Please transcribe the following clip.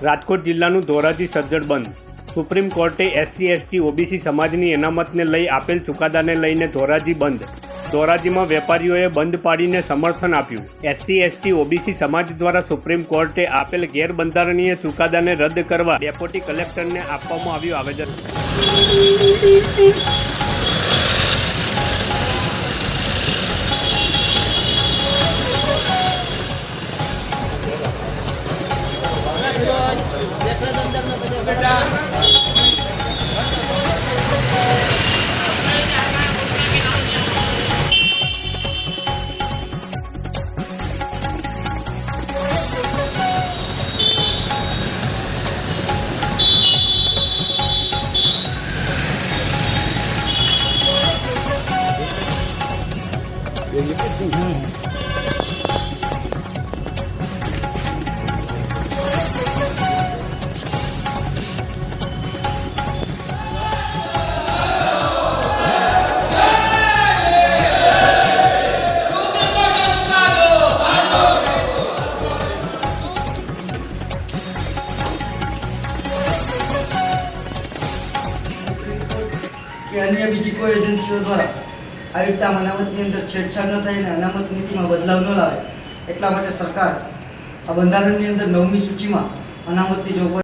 રાજકોટ જિલ્લાનું ધોરાજી સજ્જડ બંધ. સુપ્રીમ કોર્ટે SC/ST OBC સમાજની અનામતને લઈ આપેલ ચુકાદાને લઈને ધોરાજી બંધ. ધોરાજીમાં વેપારીઓએ બંધ પાડીને સમર્થન આપ્યું. SC/ST OBC સમાજ દ્વારા સુપ્રીમ કોર્ટે આપેલ ગેરબંધારણીય ચુકાદાને રદ કરવા ડેપ્યુટી કલેક્ટરને આપવામાં આવ્યું આવેદન. કે અન્ય બીજી કોઈ એજન્સીઓ દ્વારા આવી રીતે અનામતની અંદર છેડછાડ ન થાય અને અનામત નીતિમાં બદલાવ ન લાવે એટલા માટે સરકાર આ બંધારણની અંદર 9મી સૂચિમાં અનામતની જોગવાઈ